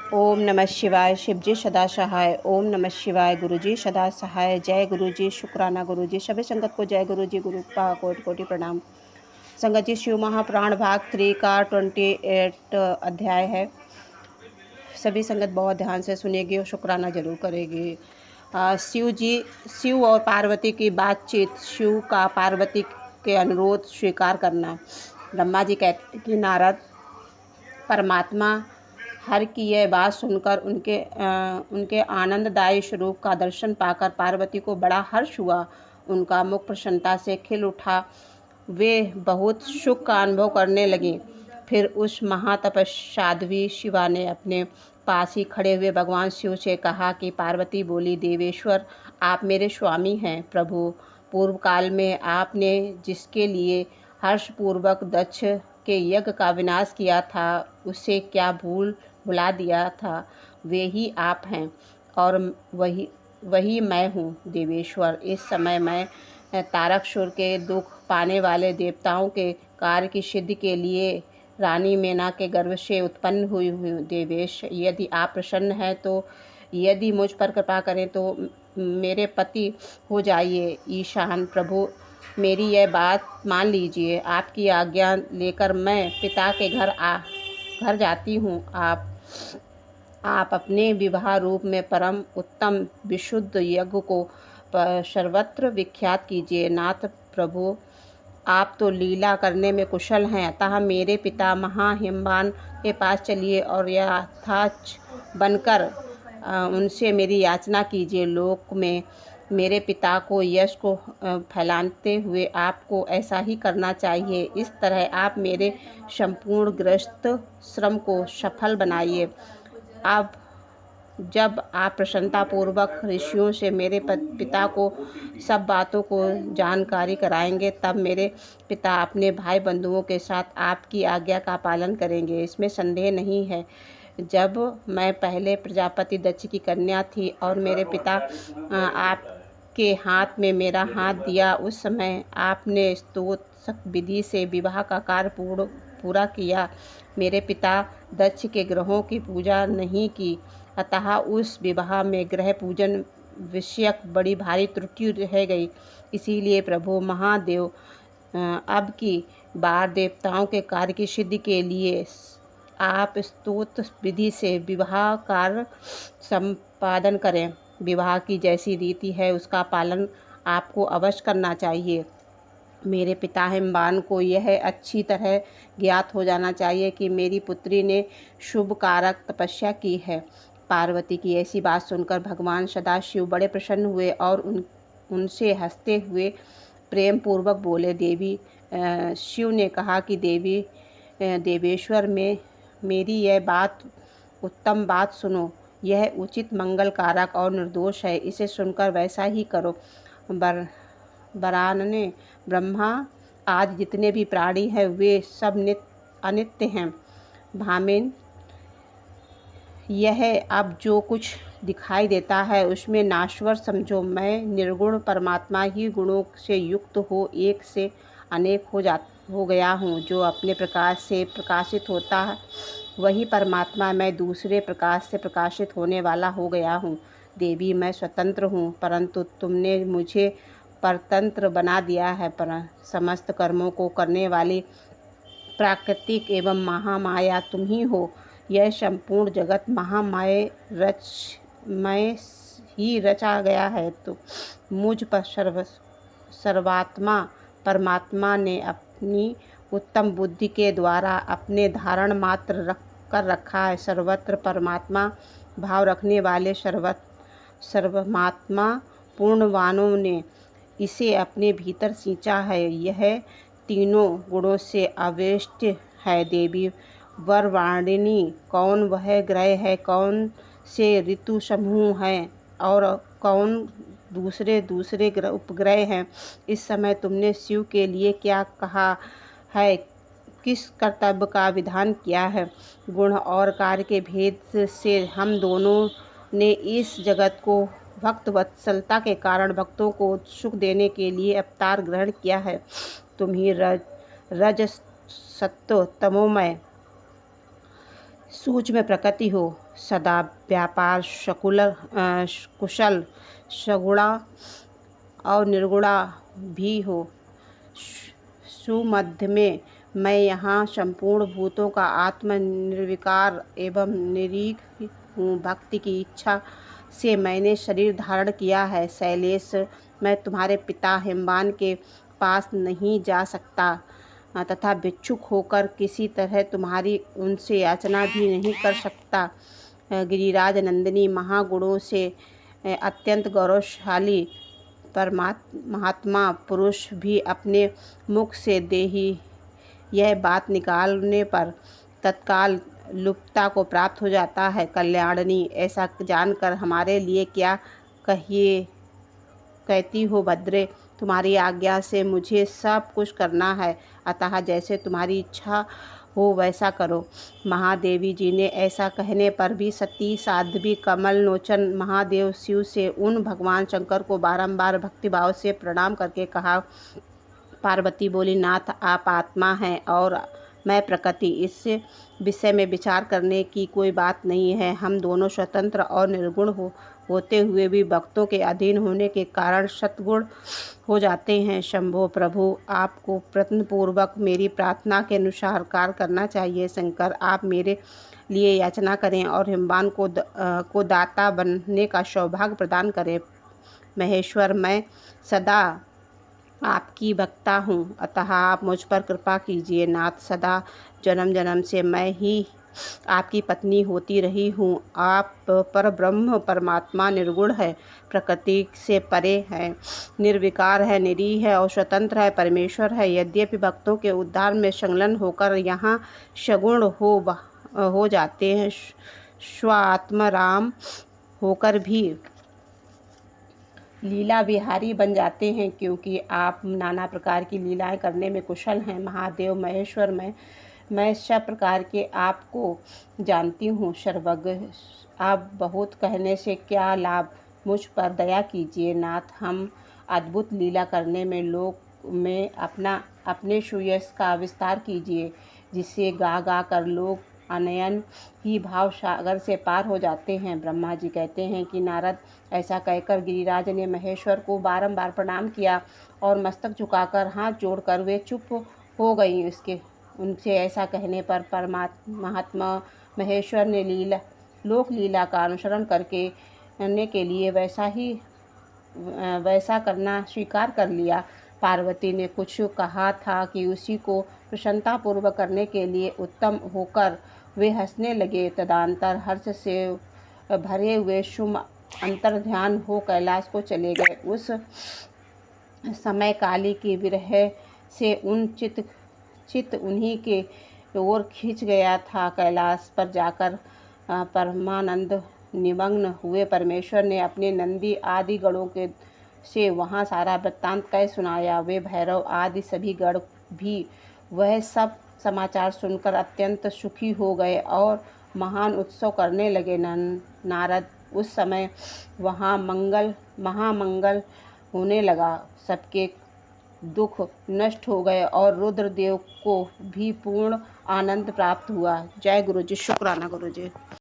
ओम नमः शिवाय। शिवजी सदा सहाय। ओम नमः शिवाय। गुरुजी सदा सहाय। जय गुरुजी। शुक्राना गुरुजी। सभी संगत को जय गुरुजी। गुरु का कोटि कोटि प्रणाम। संगत जी, शिव महापुराण भाग 3 का 28 अध्याय है। सभी संगत बहुत ध्यान से सुनेगी और शुक्राना जरूर करेगी। शिव और पार्वती की बातचीत। शिव का पार्वती के अनुरोध स्वीकार करना। ब्रह्मा जी कहते कि नारद, परमात्मा हर की यह बात सुनकर उनके आनंददायी स्वरूप का दर्शन पाकर पार्वती को बड़ा हर्ष हुआ। उनका मुख प्रसन्नता से खिल उठा। वे बहुत सुख का अनुभव करने लगी। फिर उस महातपस्साध्वी शिवा ने अपने पास ही खड़े हुए भगवान शिव से कहा कि पार्वती बोली, देवेश्वर, आप मेरे स्वामी हैं। प्रभु, पूर्व काल में आपने जिसके लिए हर्षपूर्वक दक्ष के यज्ञ का विनाश किया था, उसे क्या भुला दिया था? वे ही आप हैं और वही मैं हूँ। देवेश्वर, इस समय मैं तारकासुर के दुख पाने वाले देवताओं के कार्य की सिद्धि के लिए रानी मेना के गर्भ से उत्पन्न हुई हूँ। देवेश, यदि आप प्रसन्न हैं तो यदि मुझ पर कृपा करें तो मेरे पति हो जाइए। ईशान प्रभु, मेरी यह बात मान लीजिए। आपकी आज्ञा लेकर मैं पिता के घर जाती हूँ। आप अपने विवाह रूप में परम उत्तम विशुद्ध यज्ञ को सर्वत्र विख्यात कीजिए। नाथ प्रभु, आप तो लीला करने में कुशल हैं, अतः मेरे पिता महाहिमवान के पास चलिए और यथाच बनकर उनसे मेरी याचना कीजिए। लोक में मेरे पिता को यश को फैलाते हुए आपको ऐसा ही करना चाहिए। इस तरह आप मेरे संपूर्ण ग्रस्त श्रम को सफल बनाइए। अब जब आप प्रसन्नतापूर्वक ऋषियों से मेरे पिता को सब बातों को जानकारी कराएंगे, तब मेरे पिता अपने भाई बंधुओं के साथ आपकी आज्ञा का पालन करेंगे, इसमें संदेह नहीं है। जब मैं पहले प्रजापति दक्ष की कन्या थी और मेरे पिता आपके हाथ में मेरा हाथ दिया, उस समय आपने स्तोत्र विधि से विवाह का कार्य पूरा किया। मेरे पिता दक्ष के ग्रहों की पूजा नहीं की, अतः उस विवाह में ग्रह पूजन विषयक बड़ी भारी त्रुटि रह गई। इसीलिए प्रभु महादेव, अब की बार देवताओं के कार्य की सिद्धि के लिए आप स्तोत्र विधि से विवाह कार्य संपादन करें। विवाह की जैसी रीति है उसका पालन आपको अवश्य करना चाहिए। मेरे पिता हिमवान को यह अच्छी तरह ज्ञात हो जाना चाहिए कि मेरी पुत्री ने शुभ कारक तपस्या की है। पार्वती की ऐसी बात सुनकर भगवान सदाशिव बड़े प्रसन्न हुए और उनसे हंसते हुए प्रेम पूर्वक बोले। शिव ने कहा कि देवेश्वर में मेरी यह उत्तम बात सुनो। यह उचित मंगल कारक और निर्दोष है, इसे सुनकर वैसा ही करो। बरानने ब्रह्मा आज जितने भी प्राणी हैं वे सब अनित्य हैं। भामिन, यह अब जो कुछ दिखाई देता है उसमें नाश्वर समझो। मैं निर्गुण परमात्मा ही गुणों से युक्त हो एक से अनेक हो गया हूँ। जो अपने प्रकाश से प्रकाशित होता है वही परमात्मा मैं दूसरे प्रकाश से प्रकाशित होने वाला हो गया हूँ। देवी, मैं स्वतंत्र हूँ, परंतु तुमने मुझे परतंत्र बना दिया है। पर समस्त कर्मों को करने वाली प्राकृतिक एवं महामाया तुम ही हो। यह संपूर्ण जगत महामाया ही रचा गया है। तो मुझ पर सर्वात्मा परमात्मा ने अपनी उत्तम बुद्धि के द्वारा अपने धारण मात्र कर रखा है। सर्वत्र परमात्मा भाव रखने वाले सर्वमात्मा पूर्णवानों ने इसे अपने भीतर सींचा है। यह तीनों गुणों से आविष्ट है। देवी वरवाणिनी, कौन वह ग्रह है, कौन से ऋतु समूह हैं और कौन दूसरे उपग्रह हैं? इस समय तुमने शिव के लिए क्या कहा है, किस कर्तव्य का विधान किया है? गुण और कार्य के भेद से हम दोनों ने इस जगत को भक्त वत्सलता के कारण भक्तों को सुख देने के लिए अवतार ग्रहण किया है। तुम ही रज सत्व तमोमय सूक्ष्म प्रकृति हो। सदा व्यापार कुशल सगुणा और निर्गुणा भी हो। सुमध्य में मैं यहाँ संपूर्ण भूतों का आत्म निर्विकार एवं निरीह हूँ। भक्ति की इच्छा से मैंने शरीर धारण किया है। शैलेश, मैं तुम्हारे पिता हिमवान के पास नहीं जा सकता तथा भिक्षुक होकर किसी तरह तुम्हारी उनसे याचना भी नहीं कर सकता। गिरिराज नंदिनी, महागुणों से अत्यंत गौरवशाली महात्मा पुरुष भी अपने मुख से देही यह बात निकालने पर तत्काल लुप्तता को प्राप्त हो जाता है। कल्याणनी, ऐसा जानकर हमारे लिए क्या कहती हो भद्रे? तुम्हारी आज्ञा से मुझे सब कुछ करना है, अतः जैसे तुम्हारी इच्छा हो वैसा करो। महादेवी जी ने ऐसा कहने पर भी सती साध्वी कमल लोचन महादेव शिव से उन भगवान शंकर को बारंबार भक्तिभाव से प्रणाम करके कहा। पार्वती बोली, नाथ आप आत्मा हैं और मैं प्रकृति, इस विषय में विचार करने की कोई बात नहीं है। हम दोनों स्वतंत्र और निर्गुण होते हुए भी भक्तों के अधीन होने के कारण सत्गुण हो जाते हैं। शंभो प्रभु, आपको प्रयत्नपूर्वक मेरी प्रार्थना के अनुसार कार्य करना चाहिए। शंकर, आप मेरे लिए याचना करें और हिमवान को दाता बनने का सौभाग्य प्रदान करें। महेश्वर, मैं सदा आपकी भक्ता हूँ, अतः आप मुझ पर कृपा कीजिए। नाथ, सदा जन्म जन्म से मैं ही आपकी पत्नी होती रही हूँ। आप पर ब्रह्म परमात्मा निर्गुण है, प्रकृति से परे है, निर्विकार है, निरीह है और स्वतंत्र है, परमेश्वर है। यद्यपि भक्तों के उद्धार में संलग्न होकर यहाँ सगुण हो जाते हैं, स्वात्मराम होकर भी लीला विहारी बन जाते हैं, क्योंकि आप नाना प्रकार की लीलाएं करने में कुशल हैं। महादेव, महेश्वर, मैं सब प्रकार के आपको जानती हूँ, सर्वज्ञ। आप बहुत कहने से क्या लाभ, मुझ पर दया कीजिए। नाथ, हम अद्भुत लीला करने में लोक में अपने सुयश का विस्तार कीजिए, जिससे गा गा कर लोग अनयन ही भाव सागर से पार हो जाते हैं। ब्रह्मा जी कहते हैं कि नारद, ऐसा कहकर गिरिराज ने महेश्वर को बारंबार प्रणाम किया और मस्तक झुकाकर हाथ जोड़कर वे चुप हो गई। उनसे ऐसा कहने पर महात्मा महेश्वर ने लोक लीला का अनुसरण करने के लिए वैसा करना स्वीकार कर लिया। पार्वती ने कुछ कहा था कि उसी को प्रसन्नतापूर्वक करने के लिए उत्तम होकर वे हंसने लगे। तदंतर हर्ष से भरे हुए शुम अंतर्ध्यान हो कैलाश को चले गए। उस समय काली की विरह से चित्त उन्हीं के ओर खींच गया था। कैलाश पर जाकर परमानंद निमग्न हुए परमेश्वर ने अपने नंदी आदि गणों से वहाँ सारा वृत्तांत कह सुनाया। वे भैरव आदि सभी गण भी वह सब समाचार सुनकर अत्यंत सुखी हो गए और महान उत्सव करने लगे। नारद, उस समय वहाँ महामंगल होने लगा। सबके दुख नष्ट हो गए और रुद्रदेव को भी पूर्ण आनंद प्राप्त हुआ। जय गुरु जी। शुक्राना गुरु जी।